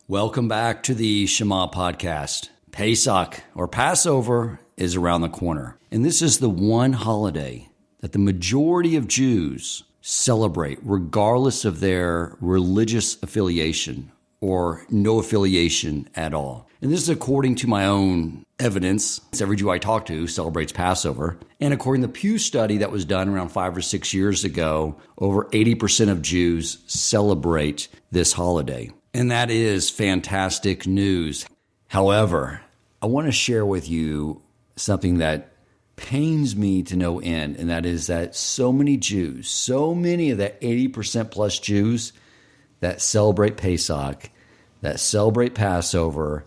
Welcome back to the Shema podcast. Pesach, or Passover, is around the corner. And this is the one holiday that the majority of Jews celebrate regardless of their religious affiliation or no affiliation at all. And this is according to my own evidence. Every Jew I talk to celebrates Passover. And according to the Pew study that was done around 5 or 6 years ago, over 80% of Jews celebrate this holiday. And that is fantastic news. However, I want to share with you something that pains me to no end, and that is that so many Jews, so many of the 80% plus Jews that celebrate Pesach, that celebrate Passover,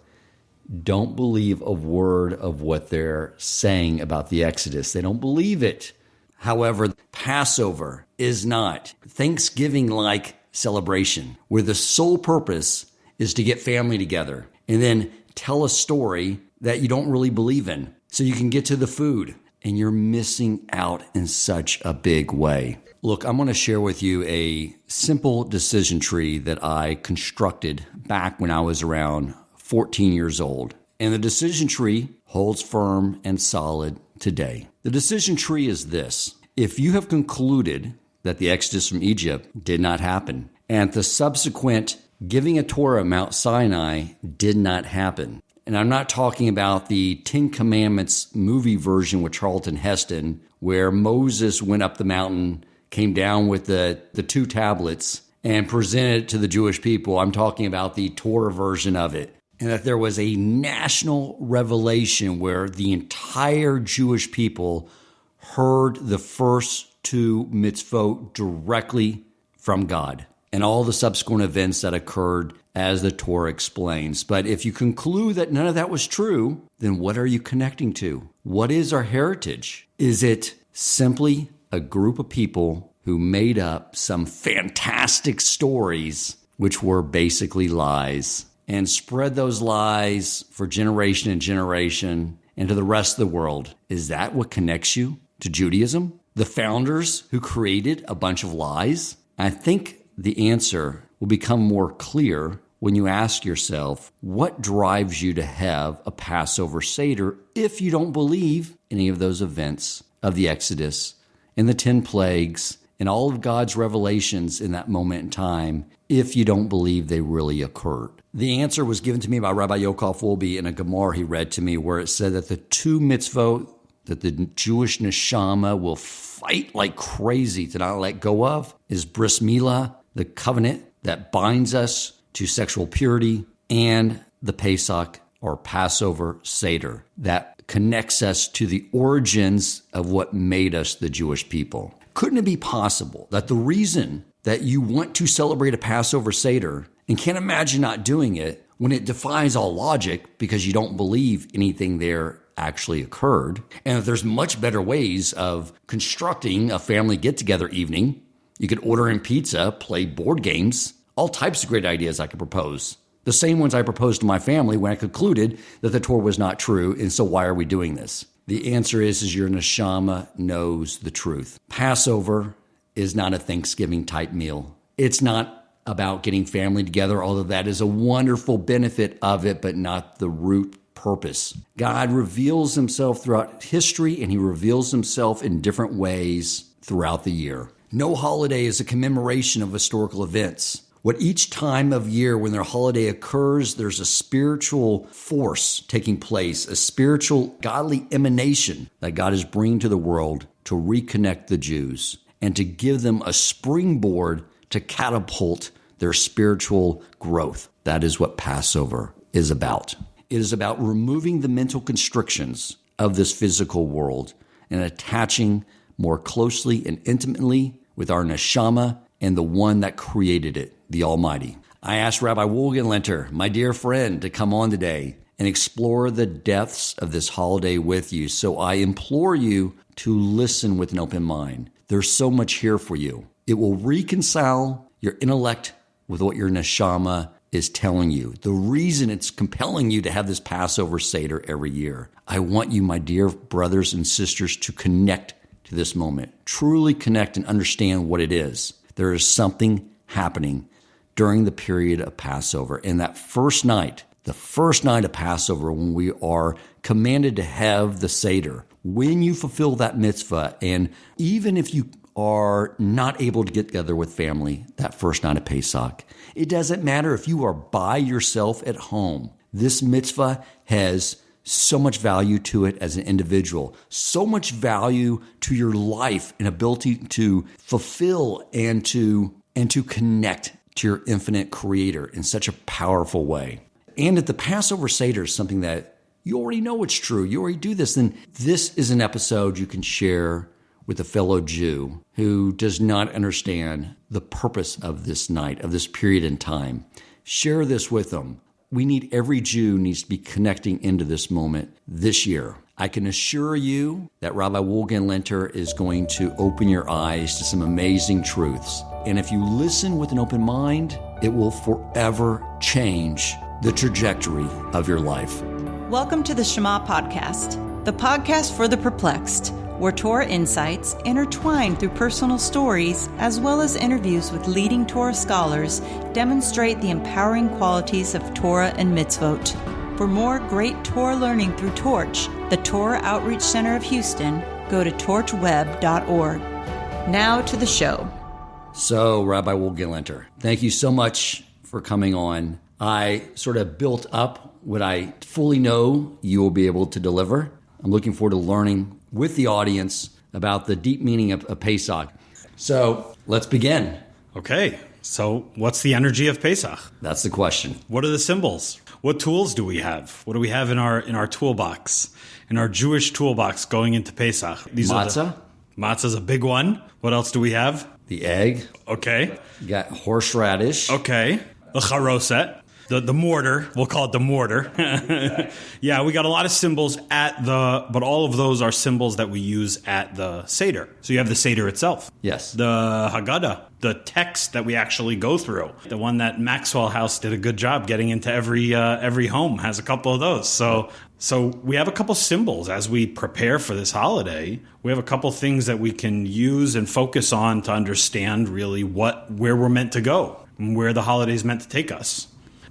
don't believe a word of what they're saying about the Exodus. They don't believe it. However, Passover is not Thanksgiving-like celebration where the sole purpose is to get family together and then tell a story that you don't really believe in so you can get to the food, and you're missing out in such a big way. Look, I'm going to share with you a simple decision tree that I constructed back when I was around 14 years old. And the decision tree holds firm and solid today. The decision tree is this: if you have concluded that the Exodus from Egypt did not happen, and the subsequent giving a Torah at Mount Sinai did not happen. And I'm not talking about the Ten Commandments movie version with Charlton Heston, where Moses went up the mountain, came down with the 2 tablets, and presented it to the Jewish people. I'm talking about the Torah version of it. And that there was a national revelation where the entire Jewish people heard the first 2 mitzvot directly from God, and all the subsequent events that occurred as the Torah explains. But if you conclude that none of that was true, then what are you connecting to? What is our heritage? Is it simply a group of people who made up some fantastic stories, which were basically lies, and spread those lies for generation and generation and to the rest of the world? Is that what connects you to Judaism? The founders who created a bunch of lies? I think the answer will become more clear when you ask yourself, what drives you to have a Passover Seder if you don't believe any of those events of the Exodus and the 10 plagues and all of God's revelations in that moment in time, if you don't believe they really occurred? The answer was given to me by Rabbi Wohlgelernter in a Gemara he read to me, where it said that the 2 mitzvot that the Jewish neshama will fight like crazy to not let go of is bris milah, the covenant that binds us to sexual purity, and the Pesach, or Passover Seder, that connects us to the origins of what made us the Jewish people. Couldn't it be possible that the reason that you want to celebrate a Passover Seder and can't imagine not doing it when it defies all logic because you don't believe anything there actually occurred, and that there's much better ways of constructing a family get-together evening? You could order in pizza, play board games, all types of great ideas I could propose. The same ones I proposed to my family when I concluded that the Torah was not true, and so why are we doing this? The answer is your neshama knows the truth. Passover is not a Thanksgiving-type meal. It's not about getting family together, although that is a wonderful benefit of it, but not the root purpose. God reveals himself throughout history, and he reveals himself in different ways throughout the year. No holiday is a commemoration of historical events. What each time of year when their holiday occurs, there's a spiritual force taking place, a spiritual godly emanation that God is bringing to the world to reconnect the Jews and to give them a springboard to catapult their spiritual growth. That is what Passover is about. It is about removing the mental constrictions of this physical world and attaching more closely and intimately with our neshama and the one that created it, the Almighty. I asked Rabbi Wohlgelernter, my dear friend, to come on today and explore the depths of this holiday with you. So I implore you to listen with an open mind. There's so much here for you. It will reconcile your intellect with what your neshama is telling you. The reason it's compelling you to have this Passover Seder every year. I want you, my dear brothers and sisters, to connect to this moment. Truly connect and understand what it is. There is something happening during the period of Passover. And that first night, the first night of Passover, when we are commanded to have the Seder, when you fulfill that mitzvah, and even if you are not able to get together with family that first night of Pesach, it doesn't matter if you are by yourself at home. This mitzvah has so much value to it as an individual, so much value to your life and ability to fulfill and to connect to your infinite creator in such a powerful way. And if the Passover Seder is something that you already know it's true, you already do this, then this is an episode you can share with a fellow Jew who does not understand the purpose of this night, of this period in time. Share this with them. Every Jew needs to be connecting into this moment this year. I can assure you that Rabbi Wohlgelernter is going to open your eyes to some amazing truths. And if you listen with an open mind, it will forever change the trajectory of your life. Welcome to the Shema Podcast, the podcast for the perplexed, where Torah insights, intertwined through personal stories, as well as interviews with leading Torah scholars, demonstrate the empowering qualities of Torah and mitzvot. For more great Torah learning through Torch, the Torah Outreach Center of Houston, go to torchweb.org. Now to the show. So, Rabbi Wohlgelernter, thank you so much for coming on. I sort of built up what I fully know you will be able to deliver. I'm looking forward to learning with the audience about the deep meaning of Pesach. So let's begin. Okay, so what's the energy of Pesach? That's the question. What are the symbols? What tools do we have? What do we have in our toolbox, in our Jewish toolbox going into Pesach? Matzah. Matzah's a big one. What else do we have? The egg. Okay. You got horseradish. Okay. The charoset. The mortar, we'll call it the mortar. Yeah, we got a lot of symbols but all of those are symbols that we use at the Seder. So you have the Seder itself. Yes. The Haggadah, the text that we actually go through. The one that Maxwell House did a good job getting into every home has a couple of those. So we have a couple symbols as we prepare for this holiday. We have a couple things that we can use and focus on to understand really where we're meant to go and where the holiday is meant to take us.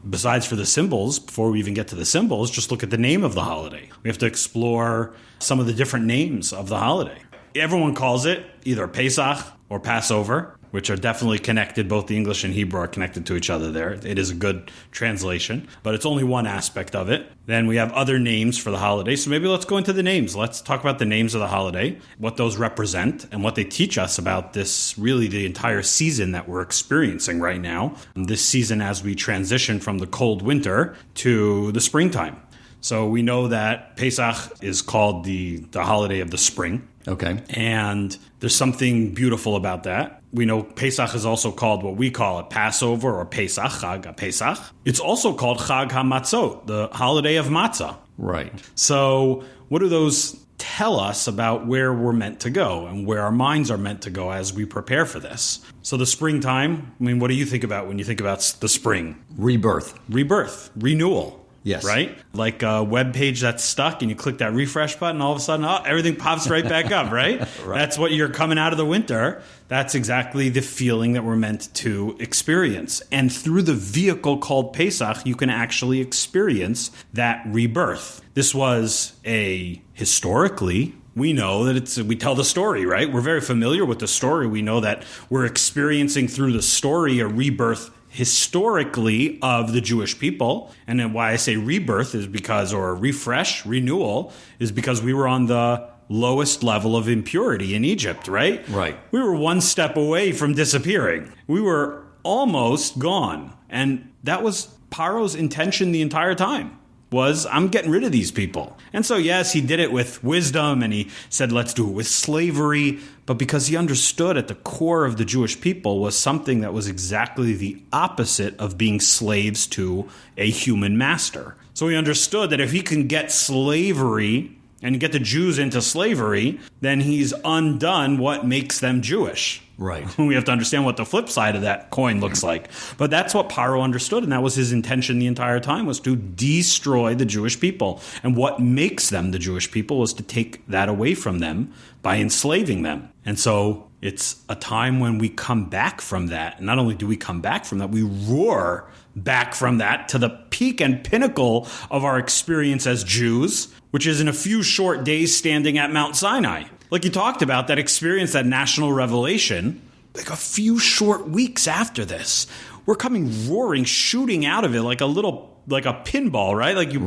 Besides for the symbols, before we even get to the symbols, just look at the name of the holiday. We have to explore some of the different names of the holiday. Everyone calls it either Pesach or Passover, which are definitely connected. Both the English and Hebrew are connected to each other there. It is a good translation, but it's only one aspect of it. Then we have other names for the holiday. So maybe let's go into the names. Let's talk about the names of the holiday, what those represent, and what they teach us about this, really the entire season that we're experiencing right now. This season as we transition from the cold winter to the springtime. So we know that Pesach is called the holiday of the spring. Okay. And there's something beautiful about that. We know Pesach is also called what we call it Passover or Pesach, Chag HaPesach. It's also called Chag HaMatzot, the holiday of matzah. Right. So what do those tell us about where we're meant to go and where our minds are meant to go as we prepare for this? So the springtime, what do you think about when you think about the spring? Rebirth. Renewal. Yes. Right? Like a web page that's stuck and you click that refresh button, all of a sudden, everything pops right back up, right? Right. That's what you're coming out of the winter. That's exactly the feeling that we're meant to experience. And through the vehicle called Pesach, you can actually experience that rebirth. This was historically, we know that we tell the story, right? We're very familiar with the story. We know that we're experiencing through the story a rebirth historically of the Jewish people. And then why I say rebirth is because, or refresh, renewal, is because we were on the lowest level of impurity in Egypt, right? Right. We were one step away from disappearing. We were almost gone. And that was Paro's intention the entire time. Was, I'm getting rid of these people. And so, yes, he did it with wisdom, and he said, let's do it with slavery. But because he understood at the core of the Jewish people was something that was exactly the opposite of being slaves to a human master. So he understood that if he can get slavery and get the Jews into slavery, then he's undone what makes them Jewish. Right. We have to understand what the flip side of that coin looks like. But that's what Paro understood, and that was his intention the entire time, was to destroy the Jewish people. And what makes them the Jewish people was to take that away from them by enslaving them. And so It's a time when we come back from that. And not only do we come back from that, we roar back from that to the peak and pinnacle of our experience as Jews, which is in a few short days standing at Mount Sinai. Like you talked about, that experience, that national revelation, like a few short weeks after this, we're coming roaring, shooting out of it like a pinball, right? Like you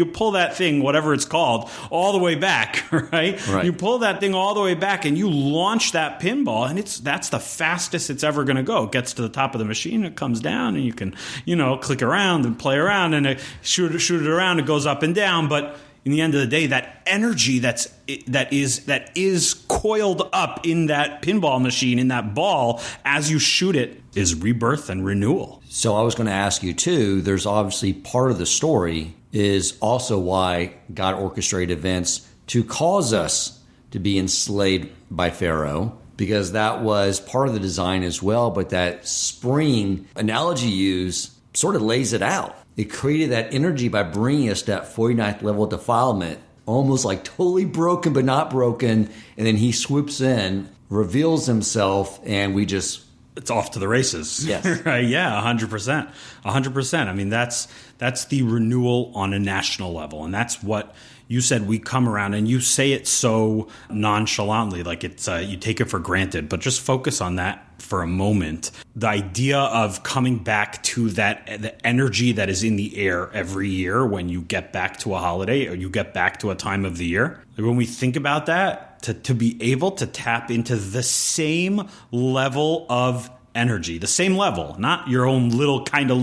pull that thing, whatever it's called, all the way back, right? You pull that thing all the way back and you launch that pinball, and that's the fastest it's ever going to go. It gets to the top of the machine, it comes down, and you can, click around and play around and shoot it around. It goes up and down, but in the end of the day, that energy that is coiled up in that pinball machine, in that ball, as you shoot it, is rebirth and renewal. So I was going to ask you too, there's obviously part of the story is also why God orchestrated events to cause us to be enslaved by Pharaoh, because that was part of the design as well. But that spring analogy used sort of lays it out. It created that energy by bringing us to that 49th level of defilement, almost like totally broken but not broken. And then he swoops in, reveals himself, and it's off to the races. Yes. Right? Yeah, 100%. 100%. I mean, that's the renewal on a national level. And that's what you said. We come around, and you say it so nonchalantly, like it's you take it for granted, but just focus on that for a moment. The idea of coming back to the energy that is in the air every year when you get back to a holiday or you get back to a time of the year. Like when we think about that, to be able to tap into the same level of energy, the same level, not your own little kind of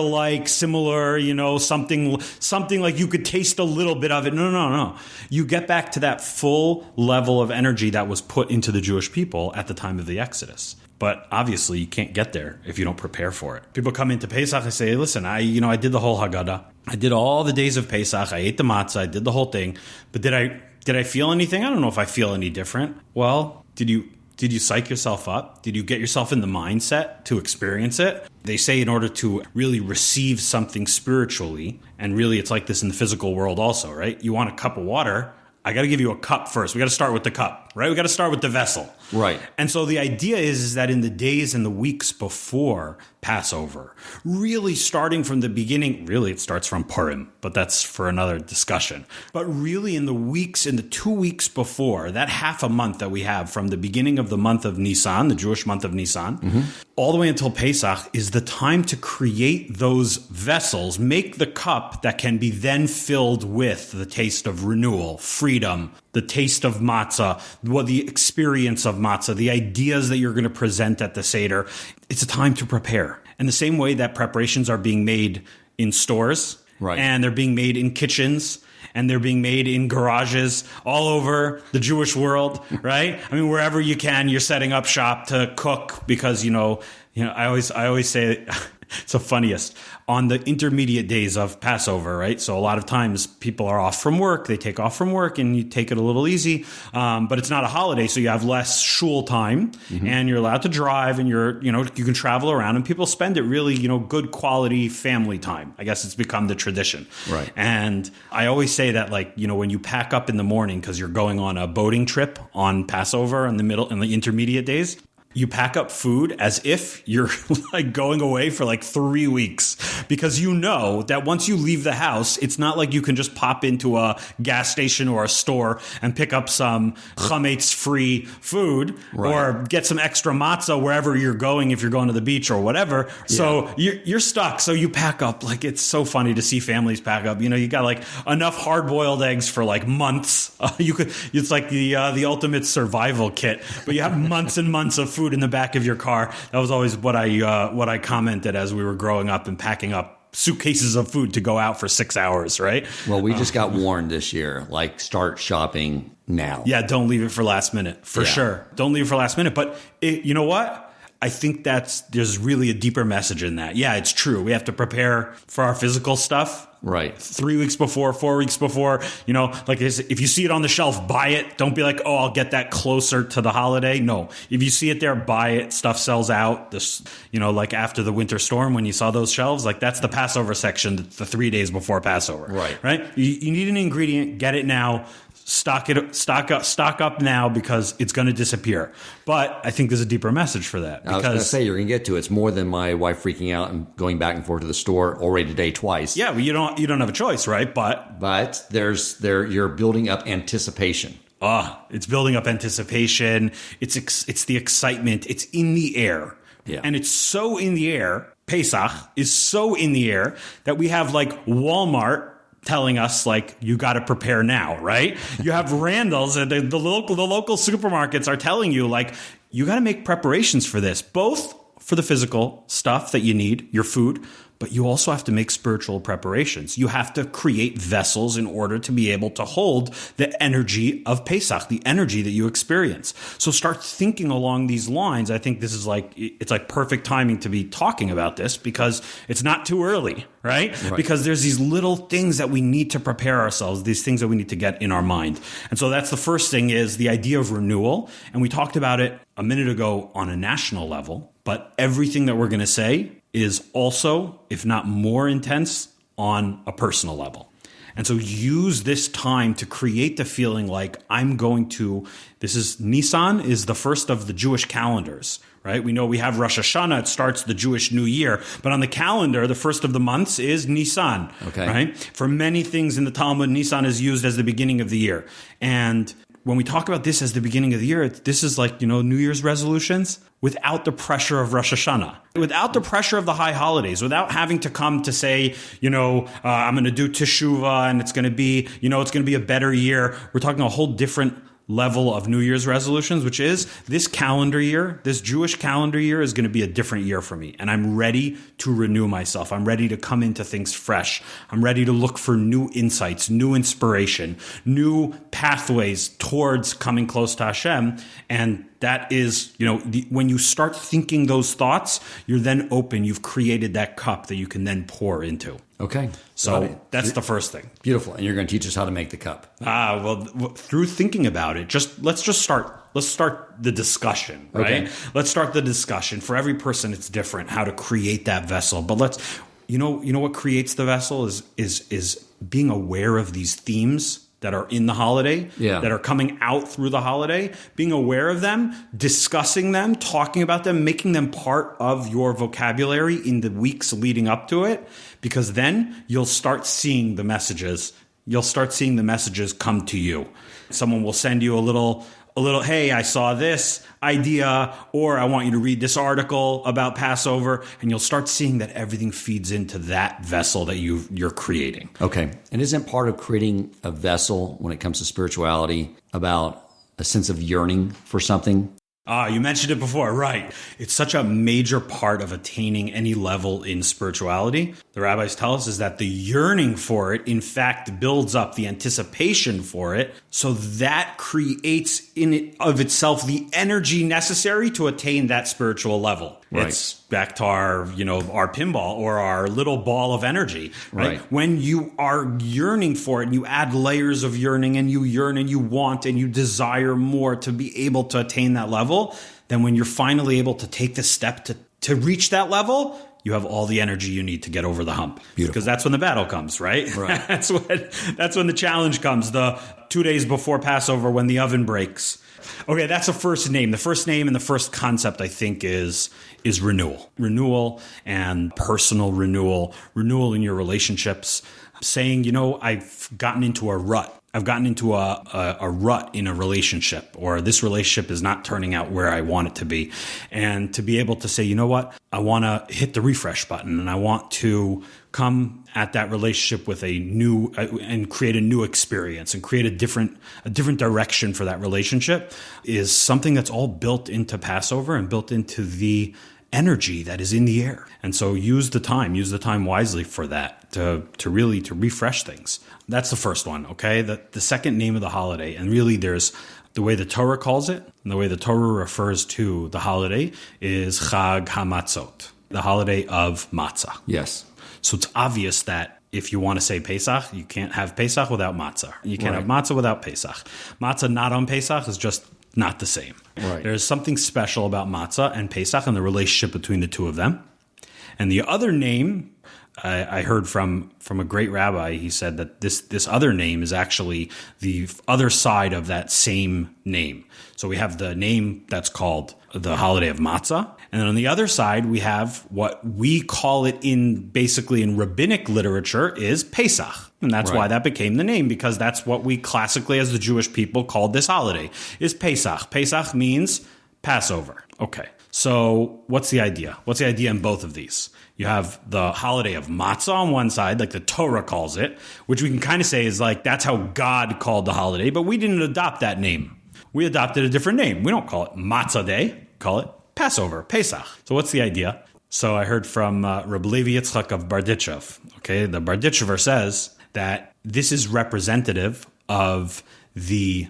like similar, something like you could taste a little bit of it. No. You get back to that full level of energy that was put into the Jewish people at the time of the Exodus. But obviously you can't get there if you don't prepare for it. People come into Pesach and say, listen, I did the whole Haggadah. I did all the days of Pesach. I ate the matzah. I did the whole thing. But did I feel anything? I don't know if I feel any different. Well, did you psych yourself up? Did you get yourself in the mindset to experience it? They say in order to really receive something spiritually, and really it's like this in the physical world also, right? You want a cup of water, I got to give you a cup first. We got to start with the cup, right? We got to start with the vessel. Right. And so the idea is that in the days and the weeks before Passover, really starting from the beginning, really it starts from Purim, but that's for another discussion. But really in the 2 weeks before, that half a month that we have from the beginning of the month of Nisan, the Jewish month of Nisan, all the way until Pesach is the time to create those vessels, make the cup that can be then filled with the taste of renewal, freedom, the taste of matzah, the experience of matzah, the ideas that you're going to present at the Seder. It's a time to prepare. And the same way that preparations are being made in stores, right, and they're being made in kitchens, and they're being made in garages all over the Jewish world, right? I mean, wherever you can, you're setting up shop to cook because, I always say it's the funniest. On the intermediate days of Passover, right? So a lot of times people are off from work. They take off from work and you take it a little easy. But it's not a holiday, so you have less shul time and you're allowed to drive and you can travel around and people spend it really, good quality family time. I guess it's become the tradition. Right. And I always say that when you pack up in the morning because you're going on a boating trip on Passover in the intermediate days, you pack up food as if you're going away for 3 weeks because that once you leave the house, it's not like you can just pop into a gas station or a store and pick up some chametz-free food or get some extra matzah wherever you're going if you're going to the beach or whatever. Yeah. So you're stuck. So you pack up. It's so funny to see families pack up. You got enough hard-boiled eggs for months. It's like the ultimate survival kit, but you have months and months of food in the back of your car. That was always what I commented as we were growing up and packing up suitcases of food to go out for 6 hours, right? Well, we just got warned this year, start shopping now. Yeah, don't leave it for last minute, for sure. Don't leave it for last minute. But you know what? I think there's really a deeper message in that. Yeah, it's true. We have to prepare for our physical stuff. Right. 3 weeks before, 4 weeks before, if you see it on the shelf, buy it. Don't be like, oh, I'll get that closer to the holiday. No, if you see it there, buy it. Stuff sells out. This, after the winter storm, when you saw those shelves, that's the Passover section, the 3 days before Passover. Right. Right. You need an ingredient, get it now. stock up now because it's going to disappear. But I think there's a deeper message for that. I was going to say, you're going to get to it. It's more than my wife freaking out and going back and forth to the store already today twice. Yeah, but you don't have a choice, right? But you're building up anticipation. It's building up anticipation. It's the excitement. It's in the air. Yeah. And it's so in the air. Pesach is so in the air that we have like Walmart telling us like, you got to prepare now, right? You have Randall's and the local supermarkets are telling you like, you got to make preparations for this, both for the physical stuff that you need, your food, but you also have to make spiritual preparations. You have to create vessels in order to be able to hold the energy of Pesach, the energy that you experience. So start thinking along these lines. I think this is it's like perfect timing to be talking about this because it's not too early, right? Because there's these little things that we need to prepare ourselves, these things that we need to get in our mind. And so that's the first thing is the idea of renewal. And we talked about it a minute ago on a national level, but everything that we're going to say is also, if not more intense, on a personal level. And so use this time to create the feeling like Nisan is the first of the Jewish calendars, right? We know we have Rosh Hashanah, it starts the Jewish New Year, but on the calendar, the first of the months is Nisan, right? For many things in the Talmud, Nisan is used as the beginning of the year. And when we talk about this as the beginning of the year, this is like, New Year's resolutions without the pressure of Rosh Hashanah, without the pressure of the high holidays, without having to come to say, I'm going to do Teshuvah and it's going to be, it's going to be a better year. We're talking a whole different level of New Year's resolutions, which is this calendar year, this Jewish calendar year is going to be a different year for me. And I'm ready to renew myself. I'm ready to come into things fresh. I'm ready to look for new insights, new inspiration, new pathways towards coming close to Hashem. And that is, when you start thinking those thoughts, you're then open. You've created that cup that you can then pour into. Okay. So that's the first thing. Beautiful. And you're going to teach us how to make the cup. Through thinking about it, let's start the discussion, right? Okay. Let's start the discussion. For every person, it's different how to create that vessel. But what creates the vessel is being aware of these themes that are in the holiday, that are coming out through the holiday, being aware of them, discussing them, talking about them, making them part of your vocabulary in the weeks leading up to it, because then you'll start seeing the messages. You'll start seeing the messages come to you. Someone will send you a little, hey, I saw this idea, or I want you to read this article about Passover, and you'll start seeing that everything feeds into that vessel that you're creating. Okay. And isn't part of creating a vessel when it comes to spirituality about a sense of yearning for something? You mentioned it before, right? It's such a major part of attaining any level in spirituality. The rabbis tell us is that the yearning for it, in fact, builds up the anticipation for it. So that creates in it of itself the energy necessary to attain that spiritual level. Right. It's back to our pinball or our little ball of energy, right? When you are yearning for it and you add layers of yearning and you yearn and you want and you desire more to be able to attain that level, then when you're finally able to take the step to reach that level, you have all the energy you need to get over the hump. Beautiful. Because that's when the battle comes, right? That's when the challenge comes, the 2 days before Passover when the oven breaks. Okay, that's the first name. The first name and the first concept, I think, is renewal. Renewal and personal renewal. Renewal in your relationships. Saying, I've gotten into a rut. I've gotten into a rut in a relationship, or this relationship is not turning out where I want it to be. And to be able to say, you know what? I want to hit the refresh button and I want to come at that relationship with a new and create a new experience and create a different direction for that relationship is something that's all built into Passover and built into the energy that is in the air. And so use the time wisely for that to really refresh things. That's the first one, okay? The second name of the holiday, and really there's the way the Torah calls it, and the way the Torah refers to the holiday is Chag HaMatzot, the holiday of matzah. Yes. So it's obvious that if you want to say Pesach, you can't have Pesach without matzah. You can't have matzah without Pesach. Matzah not on Pesach is just not the same. Right. There's something special about matzah and Pesach and the relationship between the two of them. And the other name I heard from a great rabbi. He said that this other name is actually the other side of that same name. So we have the name that's called the holiday of matzah, and then on the other side we have what we call it in rabbinic literature is Pesach, and that's why that became the name, because that's what we classically as the Jewish people called this holiday is Pesach. Pesach means Passover. Okay, so what's the idea? What's the idea in both of these? You have the holiday of matzah on one side, like the Torah calls it, which we can kind of say is like that's how God called the holiday, but we didn't adopt that name. We adopted a different name. We don't call it Matzah Day, we call it Passover, Pesach. So what's the idea? So I heard from Rabbi Levi Yitzchak of Barditchev. Okay, the Barditchever says that this is representative of the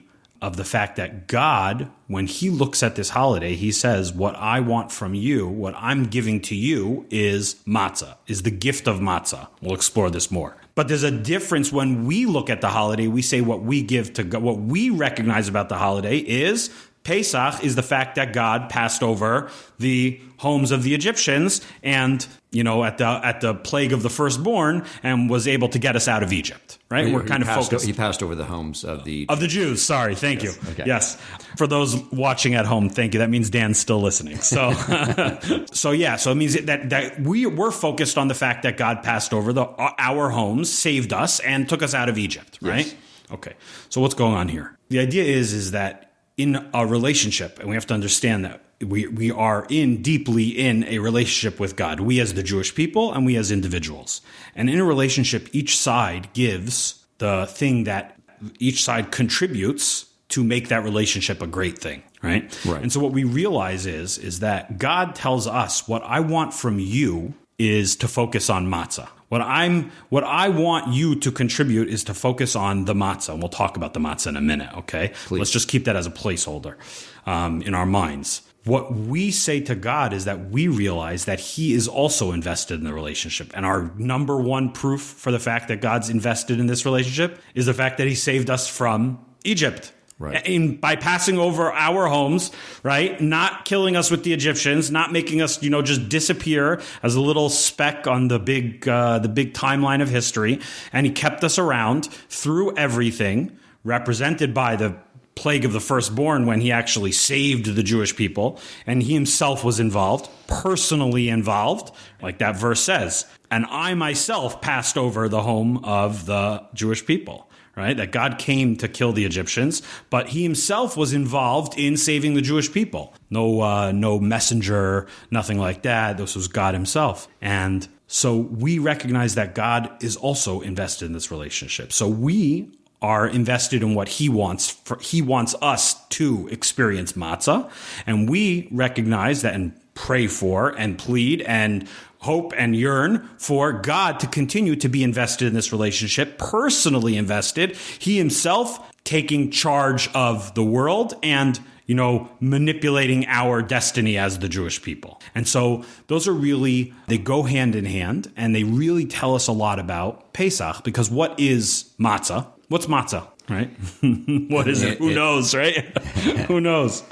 fact that God, when he looks at this holiday, he says, what I want from you, what I'm giving to you is matzah, is the gift of matzah. We'll explore this more. But there's a difference when we look at the holiday, we say what we give to God, what we recognize about the holiday is Pesach is the fact that God passed over the homes of the Egyptians and, at the plague of the firstborn and was able to get us out of Egypt, right? We're kind of focused. He passed over the homes of the Jews. Sorry. Thank you. Okay. Yes. For those watching at home, thank you. That means Dan's still listening. So, so it means that we're focused on the fact that God passed over our homes, saved us, and took us out of Egypt, right? Yes. Okay. So what's going on here? The idea is that in a relationship, and we have to understand that we are deeply in a relationship with God, we as the Jewish people and we as individuals. And in a relationship, each side gives the thing that each side contributes to make that relationship a great thing, right? And so what we realize is that God tells us what I want from you is to focus on matzah. What I want you to contribute is to focus on the matzah. And we'll talk about the matzah in a minute, okay? Please. Let's just keep that as a placeholder in our minds. What we say to God is that we realize that he is also invested in the relationship. And our number one proof for the fact that God's invested in this relationship is the fact that he saved us from Egypt. Right. By passing over our homes, right? Not killing us with the Egyptians, not making us, just disappear as a little speck on the big timeline of history. And he kept us around through everything, represented by the plague of the firstborn when he actually saved the Jewish people. And he himself was involved, personally involved, like that verse says. And I myself passed over the home of the Jewish people. Right? That God came to kill the Egyptians, but he himself was involved in saving the Jewish people. No messenger, nothing like that. This was God himself. And so we recognize that God is also invested in this relationship. So we are invested in what he wants. He wants us to experience matzah. And we recognize that and pray for and plead and hope and yearn for God to continue to be invested in this relationship, personally invested, he himself taking charge of the world and, manipulating our destiny as the Jewish people. And so those are they go hand in hand, and they really tell us a lot about Pesach, because what is matzah? What's matzah, right? What is it? Who knows, right? Who knows?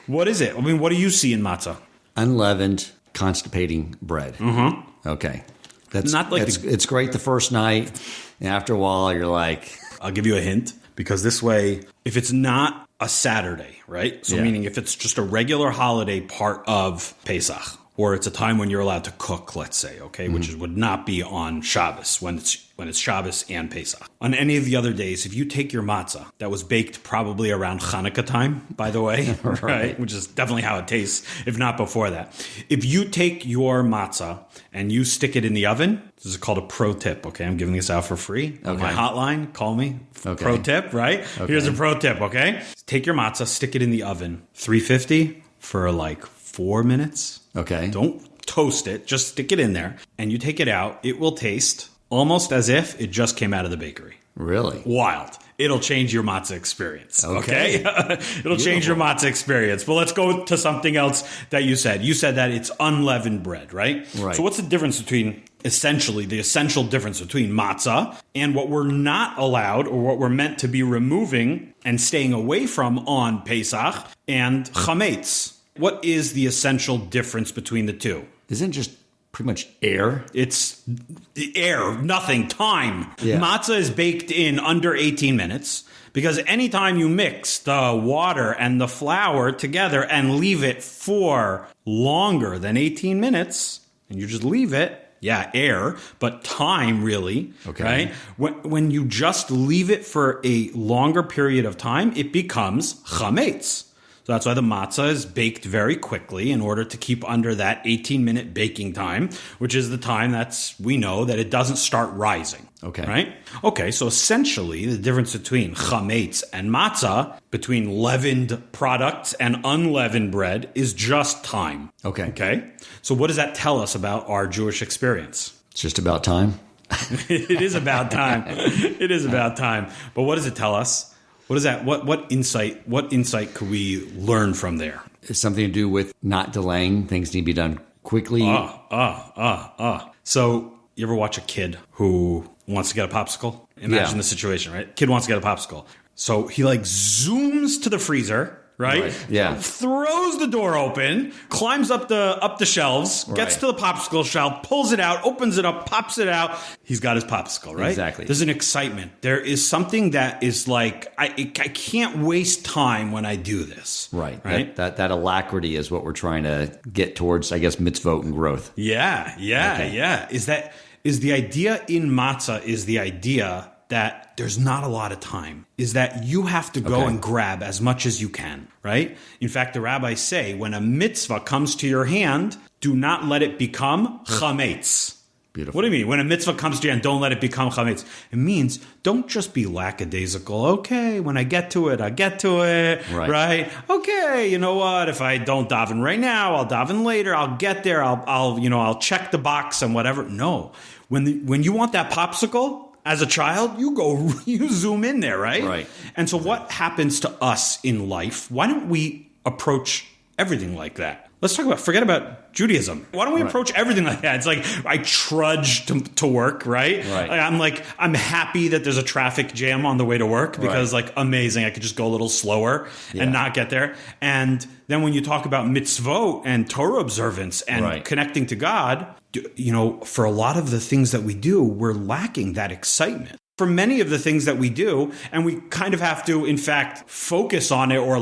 What is it? I mean, what do you see in matzah? Unleavened, constipating bread. Mm-hmm. Okay. It's great the first night. And after a while, you're like... I'll give you a hint, because this way, if it's not a Saturday, right? So meaning if it's just a regular holiday part of Pesach, or it's a time when you're allowed to cook, let's say, okay, which would not be on Shabbos, when it's Shabbos and Pesach. On any of the other days, if you take your matzah that was baked probably around Hanukkah time, by the way, right, which is definitely how it tastes, if not before that. If you take your matzah and you stick it in the oven, this is called a pro tip, okay? I'm giving this out for free. Okay. On my hotline, call me. Okay. Pro tip, right? Okay. Here's a pro tip, okay? Take your matzah, stick it in the oven, 350 for like 4 minutes. Okay. Don't toast it. Just stick it in there. And you take it out. It will taste almost as if it just came out of the bakery. Really? Wild. It'll change your matzah experience. Okay? It'll change your matzah experience. But let's go to something else that you said. You said that it's unleavened bread, right? Right. So what's the difference between, essentially, the essential difference between matzah and what we're not allowed, or what we're meant to be removing and staying away from on Pesach, and chametz? What is the essential difference between the two? Isn't just pretty much air. It's air, nothing, time. Yeah. Matzah is baked in under 18 minutes because anytime you mix the water and the flour together and leave it for longer than 18 minutes, and you just leave it, air, but time really, right? When you just leave it for a longer period of time, it becomes chametz. So that's why the matzah is baked very quickly in order to keep under that 18-minute baking time, which is the time we know that it doesn't start rising. Okay. Right? Okay, so essentially the difference between chametz and matzah, between leavened products and unleavened bread, is just time. Okay? So what does that tell us about our Jewish experience? It's just about time. It is about time. It is about time. But what does it tell us? What is that? What insight could we learn from there? It's something to do with not delaying. Things need to be done quickly. So you ever watch a kid who wants to get a popsicle? Imagine the situation, right? Kid wants to get a popsicle. So he zooms to the freezer, right? Yeah. Throws the door open, climbs up the shelves, gets to the popsicle shelf, pulls it out, opens it up, pops it out. He's got his popsicle, right? Exactly. There's an excitement. There is something that is I can't waste time when I do this. Right. That alacrity is what we're trying to get towards, I guess, mitzvot and growth. Yeah. Is the idea in matzah is the idea that there's not a lot of time, is that you have to go and grab as much as you can, right? In fact, the rabbis say, when a mitzvah comes to your hand, do not let it become chametz. Beautiful. What do you mean? When a mitzvah comes to you and don't let it become chametz. It means don't just be lackadaisical. Okay, when I get to it, I get to it, right? Okay, you know what? If I don't daven right now, I'll daven later. I'll get there. I'll check the box and whatever. No, when you want that popsicle, as a child, you zoom in there, right? Right. And so what happens to us in life? Why don't we approach everything like that? Let's forget about Judaism. Why don't we approach everything like that? It's like I trudge to work, right? I'm happy that there's a traffic jam on the way to work because amazing. I could just go a little slower and not get there. And then when you talk about mitzvot and Torah observance and connecting to God, for a lot of the things that we do, we're lacking that excitement. For many of the things that we do, and we kind of have to, in fact, focus on it or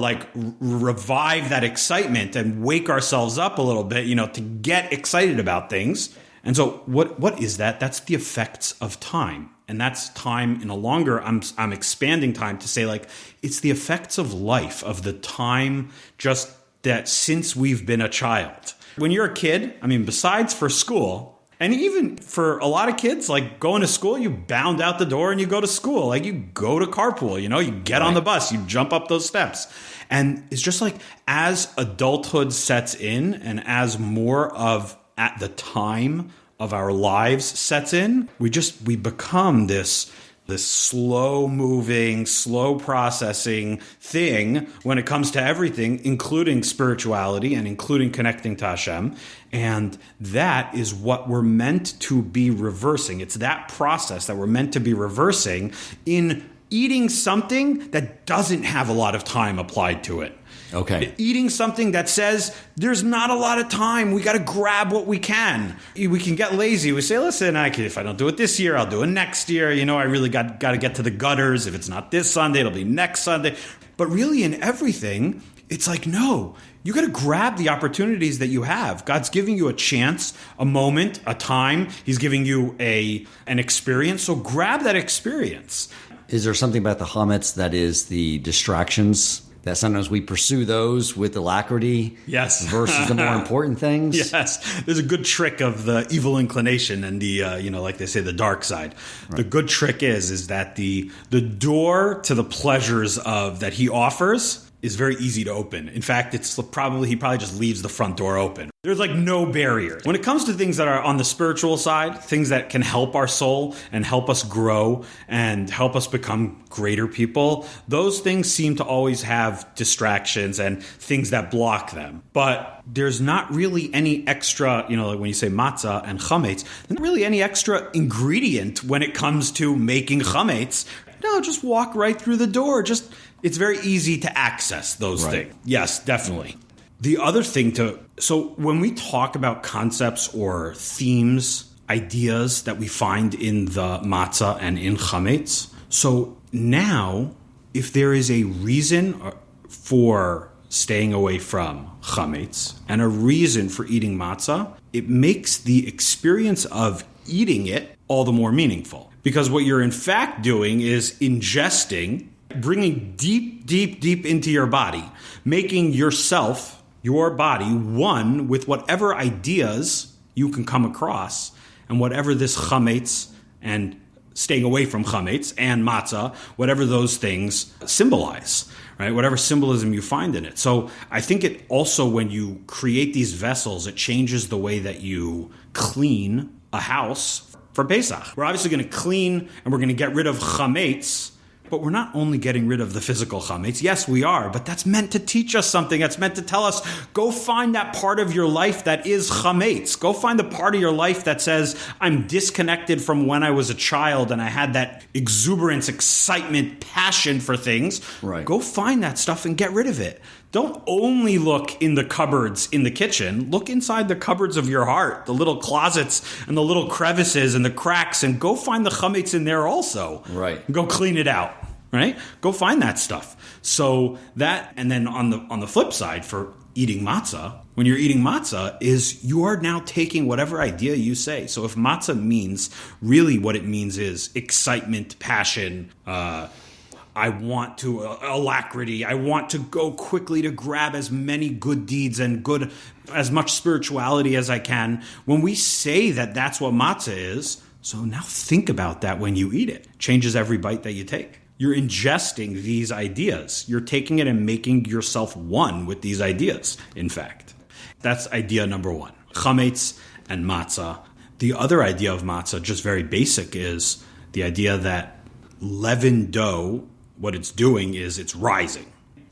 revive that excitement and wake ourselves up a little bit, to get excited about things. And so what is that? That's the effects of time. And that's time in a longer, I'm expanding time to say it's the effects of life, of the time just that since we've been a child. When you're a kid, besides for school, and even for a lot of kids, going to school, you bound out the door and you go to school. You go to carpool, you get on the bus, you jump up those steps. And it's just as adulthood sets in and as more of at the time of our lives sets in, we become this slow moving, slow processing thing when it comes to everything, including spirituality and including connecting to Hashem. And that is what we're meant to be reversing. It's that process that we're meant to be reversing in eating something that doesn't have a lot of time applied to it. Okay. Eating something that says there's not a lot of time. We got to grab what we can. We can get lazy. We say, listen, if I don't do it this year, I'll do it next year. I really got to get to the gutters. If it's not this Sunday, it'll be next Sunday. But really in everything, it's no, you got to grab the opportunities that you have. God's giving you a chance, a moment, a time. He's giving you an experience. So grab that experience. Is there something about the chametz that is the distractions? That sometimes we pursue those with alacrity versus the more important things. Yes. There's a good trick of the evil inclination and the, like they say, the dark side. Right. The good trick is that the door to the pleasures that he offers is very easy to open. In fact, he probably just leaves the front door open. There's no barriers. When it comes to things that are on the spiritual side, things that can help our soul and help us grow and help us become greater people, those things seem to always have distractions and things that block them. But there's not really any extra, when you say matzah and chametz, there's not really any extra ingredient when it comes to making chametz. No, just walk right through the door. It's very easy to access those things. Yes, definitely. The other thing so when we talk about concepts or themes, ideas that we find in the matzah and in chametz, so now if there is a reason for staying away from chametz and a reason for eating matzah, it makes the experience of eating it all the more meaningful. Because what you're in fact doing is ingesting, bringing deep into your body, making yourself, your body, one with whatever ideas you can come across and whatever this chametz and staying away from chametz and matzah, whatever those things symbolize, right? Whatever symbolism you find in it. So I think it also, when you create these vessels, it changes the way that you clean a house for Pesach. We're obviously going to clean and we're going to get rid of chametz, but we're not only getting rid of the physical chametz. Yes, we are, but that's meant to teach us something. That's meant to tell us, go find that part of your life that is chametz. Go find the part of your life that says, I'm disconnected from when I was a child and I had that exuberance, excitement, passion for things. Right. Go find that stuff and get rid of it. Don't only look in the cupboards in the kitchen. Look inside the cupboards of your heart, the little closets and the little crevices and the cracks, and go find the chametz in there also. Right. Go clean it out. Right? Go find that stuff. So that, and then on the flip side for eating matzah, when you're eating matzah, is you are now taking whatever idea you say. So if matzah means, really what it means is excitement, passion, I want to, alacrity. I want to go quickly to grab as many good deeds and as much spirituality as I can. When we say that that's what matzah is, so now think about that when you eat it. Changes every bite that you take. You're ingesting these ideas. You're taking it and making yourself one with these ideas, in fact. That's idea number one. Chametz and matzah. The other idea of matzah, just very basic, is the idea that leavened dough, what it's doing is it's rising.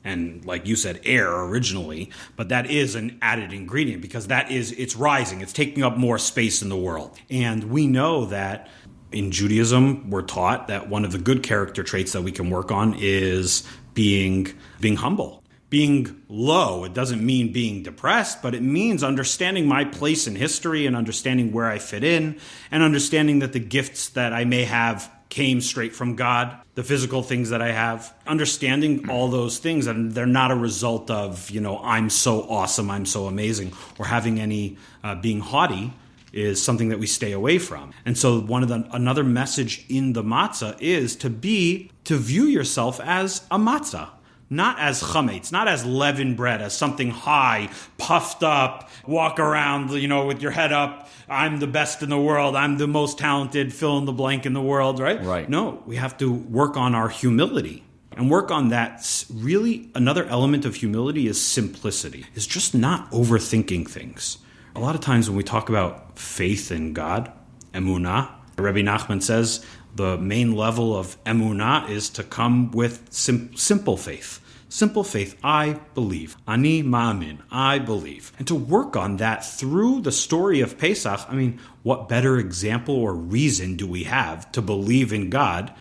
And like you said, air originally, but that is an added ingredient because it's rising. It's taking up more space in the world. And we know that in Judaism, we're taught that one of the good character traits that we can work on is being humble. Being low. It doesn't mean being depressed, but it means understanding my place in history and understanding where I fit in and understanding that the gifts that I may have came straight from God, the physical things that I have, understanding all those things, and they're not a result of, I'm so awesome, I'm so amazing, or having any being haughty is something that we stay away from. And so another message in the matzah is to view yourself as a matzah. Not as chametz, not as leavened bread, as something high, puffed up, walk around, with your head up. I'm the best in the world. I'm the most talented, fill in the blank in the world, right? Right. No, we have to work on our humility and work on that. Really, another element of humility is simplicity. It's just not overthinking things. A lot of times when we talk about faith in God, emunah, Rabbi Nachman says, the main level of emunah is to come with simple faith. Simple faith, I believe. Ani ma'amin, I believe. And to work on that through the story of Pesach, what better example or reason do we have to believe in God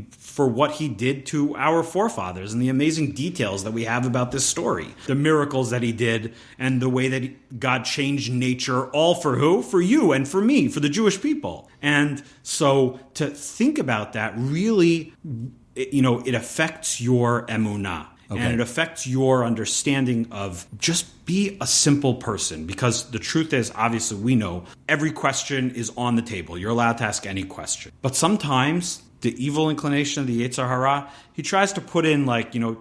for what he did to our forefathers and the amazing details that we have about this story, the miracles that he did and the way that God changed nature, all for who? For you and for me, for the Jewish people. And so to think about that really, it affects your emunah. Okay. And it affects your understanding of just be a simple person. Because the truth is, obviously, we know every question is on the table. You're allowed to ask any question. But sometimes the evil inclination of the Yetzer Hara, he tries to put in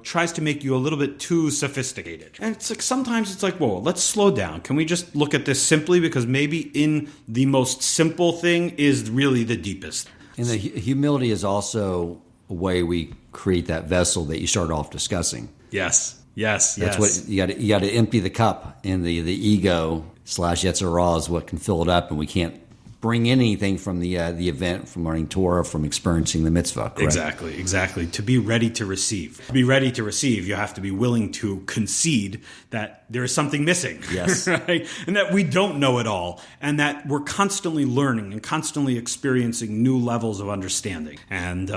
tries to make you a little bit too sophisticated. And it's sometimes it's whoa, let's slow down. Can we just look at this simply? Because maybe in the most simple thing is really the deepest. And the humility is also a way we create that vessel that you started off discussing. Yes. That's what you got to empty the cup, and the ego / Yetzer Hara is what can fill it up, and we can't bring in anything from the event, from learning Torah, from experiencing the mitzvah. Correct? Exactly. To be ready to receive. To be ready to receive, you have to be willing to concede that there is something missing. Yes. Right? And that we don't know it all. And that we're constantly learning and constantly experiencing new levels of understanding. And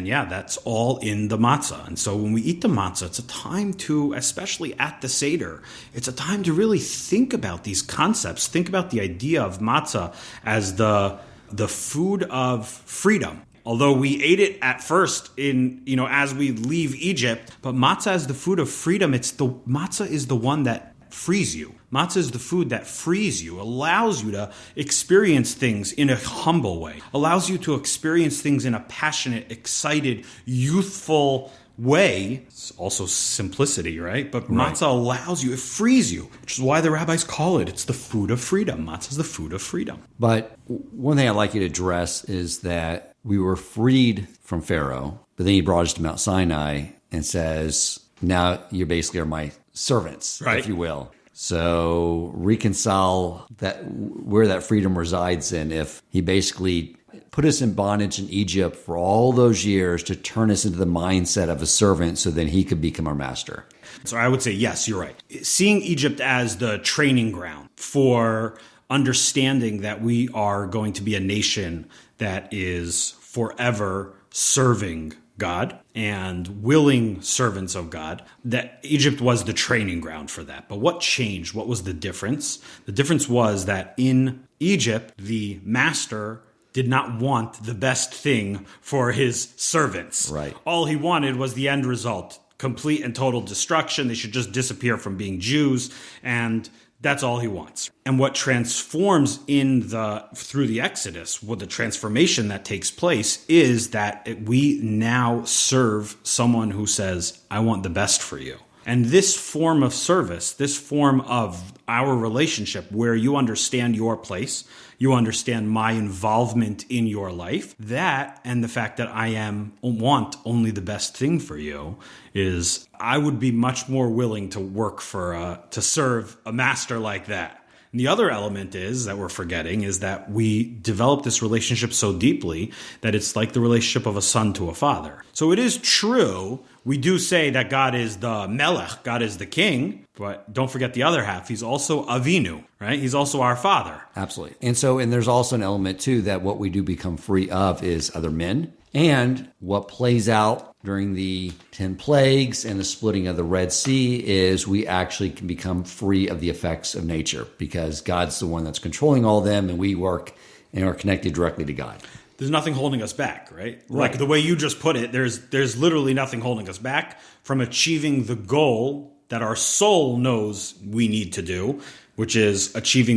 yeah, that's all in the matzah. And so when we eat the matzah, it's a time to, especially at the Seder, it's a time to really think about these concepts. Think about the idea of matzah as the food of freedom. Although we ate it at first as we leave Egypt, but matzah is the food of freedom. Matzah is the one that frees you. Matzah is the food that frees you, allows you to experience things in a humble way, allows you to experience things in a passionate, excited, youthful way. It's also simplicity, right? But matzah allows you, it frees you, which is why the rabbis call it's the food of freedom. Matzah is the food of freedom. But one thing I'd like you to address is that we were freed from Pharaoh, but then he brought us to Mount Sinai and says, now you basically are my servants, right, if you will. So reconcile that where that freedom resides in. If he basically put us in bondage in Egypt for all those years to turn us into the mindset of a servant so then he could become our master. So I would say, yes, you're right. Seeing Egypt as the training ground for understanding that we are going to be a nation that is forever serving God and willing servants of God, that Egypt was the training ground for that. But what changed? What was the difference? The difference was that in Egypt, the master did not want the best thing for his servants. Right. All he wanted was the end result, complete and total destruction. They should just disappear from being Jews, and that's all he wants. And what transforms through the Exodus, what the transformation that takes place is that we now serve someone who says, I want the best for you. And this form of service, this form of our relationship where you understand your place, you understand my involvement in your life, that and the fact that I want only the best thing for you is I would be much more willing to work to serve a master like that. And the other element that we're forgetting is that we develop this relationship so deeply that it's like the relationship of a son to a father. So it is true, we do say that God is the Melech, God is the king, but don't forget the other half. He's also Avinu, right? He's also our father. Absolutely. And there's also an element too that what we do become free of is other men. And what plays out during the 10 plagues and the splitting of the Red Sea is we actually can become free of the effects of nature because God's the one that's controlling all of them and we work and are connected directly to God. There's nothing holding us back, right? Like the way you just put it, there's literally nothing holding us back from achieving the goal that our soul knows we need to do, which is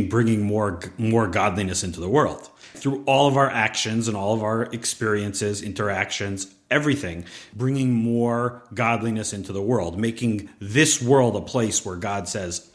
bringing more godliness into the world. Through all of our actions and all of our experiences, interactions, everything, bringing more godliness into the world, making this world a place where God says,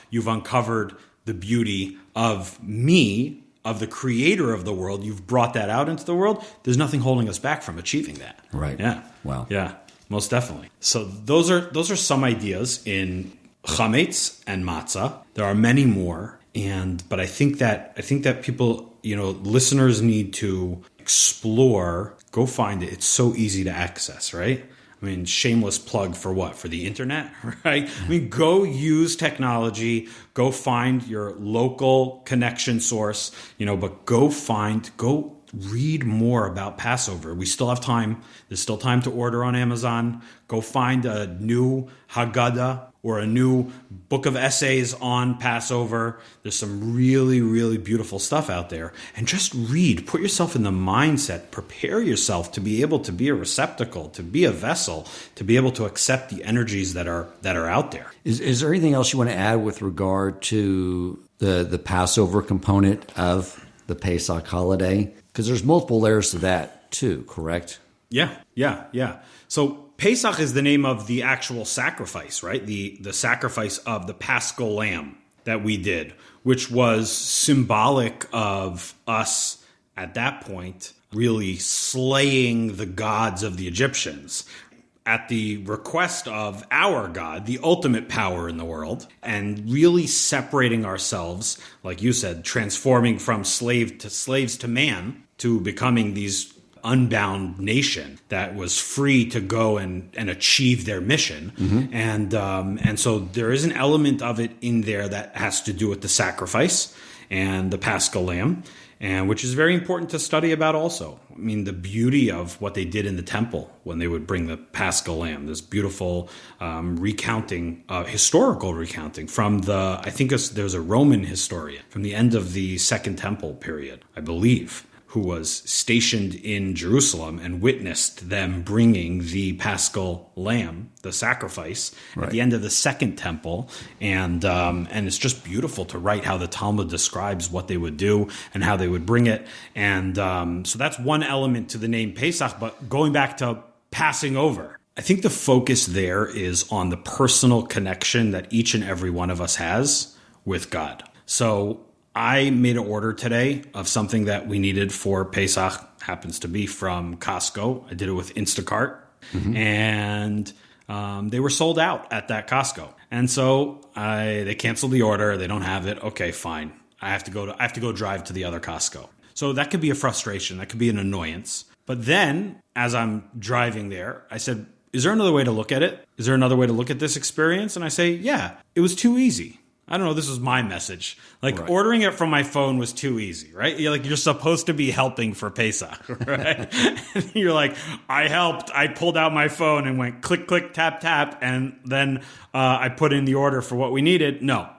you've uncovered the beauty of me, of the creator of the world. You've brought that out into the world. There's nothing holding us back from achieving that. Right. Yeah. Wow. Yeah, most definitely. So those are some ideas in chametz and matzah. There are many more. But I think that people, listeners need to explore, go find it. It's so easy to access, right? I mean, shameless plug for what? For the internet, right? I mean, go use technology, go find your local connection source, but go read more about Passover. We still have time. There's still time to order on Amazon. Go find a new Haggadah or a new book of essays on Passover. There's some really, really beautiful stuff out there. And just read. Put yourself in the mindset. Prepare yourself to be able to be a receptacle, to be a vessel, to be able to accept the energies that are out there. Is there anything else you want to add with regard to the Passover component of the Pesach holiday? Because there's multiple layers to that too, correct? Yeah. So Pesach is the name of the actual sacrifice, right? The sacrifice of the Paschal lamb that we did, which was symbolic of us at that point really slaying the gods of the Egyptians. at the request of our God, the ultimate power in the world, and really separating ourselves, like you said, transforming from slaves to man, to becoming these unbound nation that was free to go and achieve their mission. And so there is an element of it in there that has to do with the sacrifice and the Paschal lamb, and which is very important to study about also. I mean, the beauty of what they did in the temple when they would bring the Paschal lamb, this beautiful recounting, historical recounting from there's a Roman historian from the end of the Second Temple period, I believe, who was stationed in Jerusalem and witnessed them bringing the Paschal lamb, the sacrifice, at the end of the Second Temple. And it's just beautiful to write how the Talmud describes what they would do and how they would bring it. And so that's one element to the name Pesach. But going back to passing over, I think the focus there is on the personal connection that each and every one of us has with God. So I made an order today of something that we needed for Pesach. Happens to be from Costco. I did it with Instacart, and they were sold out at that Costco. And so they canceled the order. They don't have it. Okay, fine. I have to go drive to the other Costco. So that could be a frustration. That could be an annoyance. But then, as I'm driving there, I said, "Is there another way to look at it? Is there another way to look at this experience?" And I say, "Yeah, it was too easy." I don't know, this was my message. Ordering it from my phone was too easy, right? You're supposed to be helping for Pesach, right? And you're like, I helped. I pulled out my phone and went click, click, tap, tap. And then I put in the order for what we needed. No.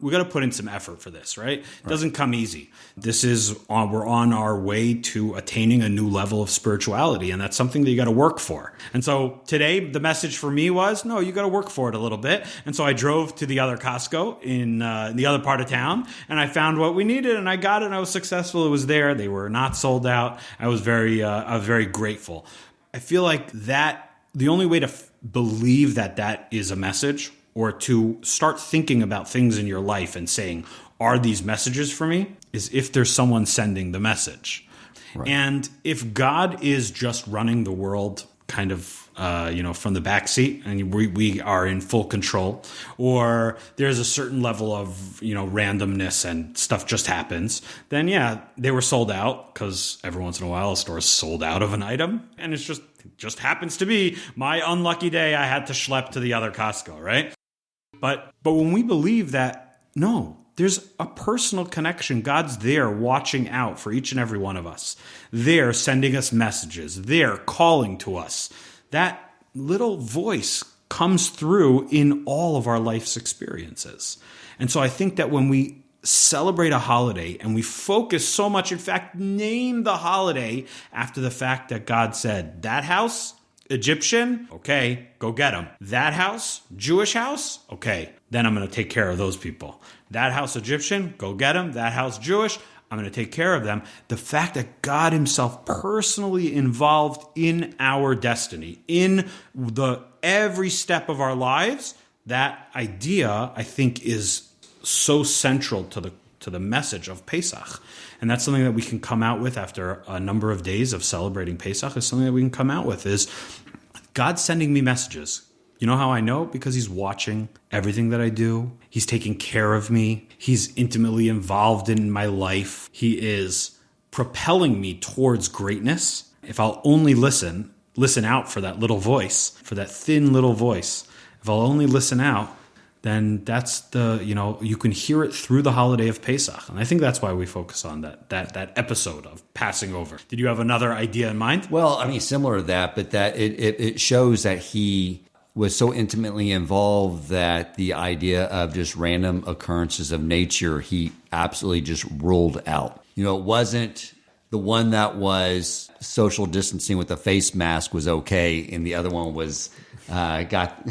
We got to put in some effort for this, right? It doesn't come easy. We're on our way to attaining a new level of spirituality, and that's something that you got to work for. And so today, the message for me was, no, you got to work for it a little bit. And so I drove to the other Costco in the other part of town, and I found what we needed, and I got it, and I was successful. It was there. They were not sold out. I was very grateful. I feel like that the only way to believe that is a message, or to start thinking about things in your life and saying, are these messages for me? Is if there's someone sending the message. Right. And if God is just running the world kind of, from the back seat, and we are in full control, or there's a certain level of, randomness and stuff just happens, then yeah, they were sold out, because every once in a while a store is sold out of an item, and it just happens to be my unlucky day. I had to schlep to the other Costco, right? But when we believe that, no, there's a personal connection. God's there watching out for each and every one of us. They're sending us messages. They're calling to us. That little voice comes through in all of our life's experiences. And so I think that when we celebrate a holiday and we focus so much, in fact, name the holiday after the fact that God said, that house, Egyptian, okay, go get them. That house, Jewish house, okay, then I'm going to take care of those people. That house, Egyptian, go get them. That house, Jewish, I'm going to take care of them. The fact that God himself personally involved in our destiny, in every step of our lives, that idea, I think, is so central to the message of Pesach. And that's something that we can come out with after a number of days of celebrating Pesach, is something that we can come out with is God sending me messages. You know how I know? Because he's watching everything that I do. He's taking care of me. He's intimately involved in my life. He is propelling me towards greatness. If I'll only listen out for that little voice, for that thin little voice. If I'll only listen out, then that's you can hear it through the holiday of Pesach. And I think that's why we focus on that episode of passing over. Did you have another idea in mind? Well, I mean, similar to that, but that it shows that he was so intimately involved that the idea of just random occurrences of nature, he absolutely just ruled out. It wasn't the one that was social distancing with a face mask was okay, and the other one was got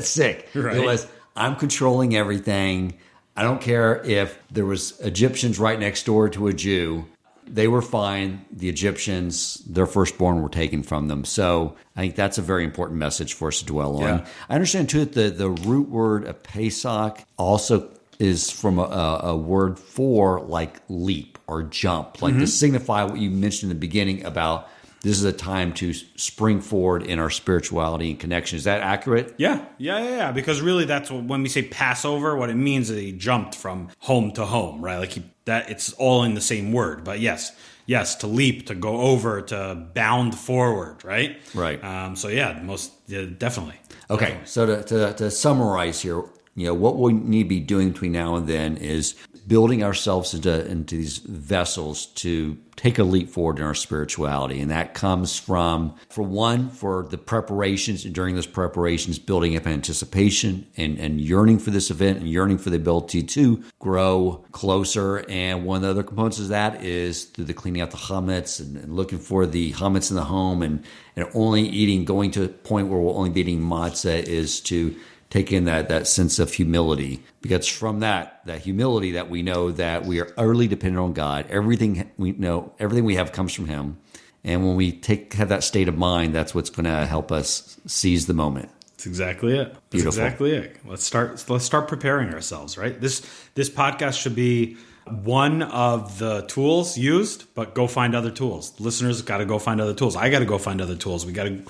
sick. Right. It was, I'm controlling everything. I don't care if there was Egyptians right next door to a Jew. They were fine. The Egyptians, their firstborn were taken from them. So I think that's a very important message for us to dwell on. Yeah. I understand, too, that the root word of Pesach also is from a word for like leap or jump, like to signify what you mentioned in the beginning about this is a time to spring forward in our spirituality and connection. Is that accurate? Yeah. Because really, that's when we say Passover, what it means is he jumped from home to home, right? Like that, it's all in the same word. But yes, to leap, to go over, to bound forward, right? Right. Definitely. Okay. So to summarize here, what we need to be doing between now and then is building ourselves into these vessels to take a leap forward in our spirituality. And that comes from the preparations, and during those preparations, building up anticipation and yearning for this event and yearning for the ability to grow closer. And one of the other components of that is through the cleaning out the chametz and looking for the chametz in the home and only going to a point where we'll only be eating matzah is to take in that sense of humility, because from that humility that we know that we are utterly dependent on God. Everything we have comes from Him. And when we have that state of mind, that's what's going to help us seize the moment. That's exactly it. Beautiful. Exactly it. Let's start preparing ourselves, right? This podcast should be one of the tools used, but go find other tools. Listeners got to go find other tools. I got to go find other tools. We got to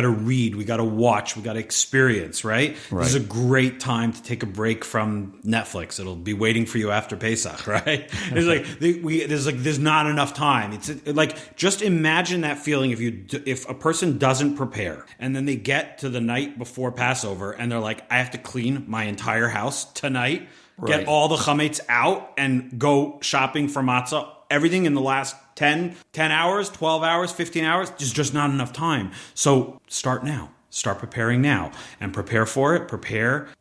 read. We got to watch. We got to experience. Right? This is a great time to take a break from Netflix. It'll be waiting for you after Pesach. Right? It's there's not enough time. It's like, just imagine that feeling if a person doesn't prepare and then they get to the night before Passover and they're like, I have to clean my entire house tonight. Get all the chametz out and go shopping for matzah. Everything in the last 10 hours, 12 hours, 15 hours, there's just not enough time. So start now. Start preparing now and prepare for it.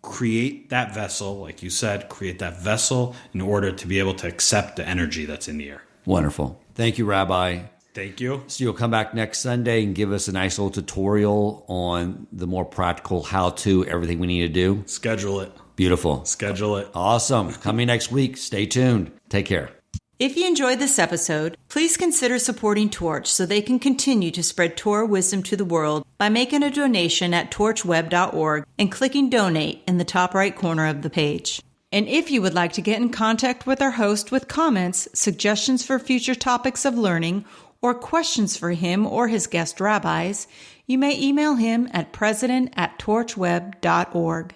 Create that vessel. Like you said, create that vessel in order to be able to accept the energy that's in the air. Wonderful. Thank you, Rabbi. Thank you. So you'll come back next Sunday and give us a nice little tutorial on the more practical how-to, everything we need to do. Schedule it. Beautiful. Schedule it. Awesome. Coming next week. Stay tuned. Take care. If you enjoyed this episode, please consider supporting Torch so they can continue to spread Torah wisdom to the world by making a donation at torchweb.org and clicking donate in the top right corner of the page. And if you would like to get in contact with our host with comments, suggestions for future topics of learning, or questions for him or his guest rabbis, you may email him at president@torchweb.org.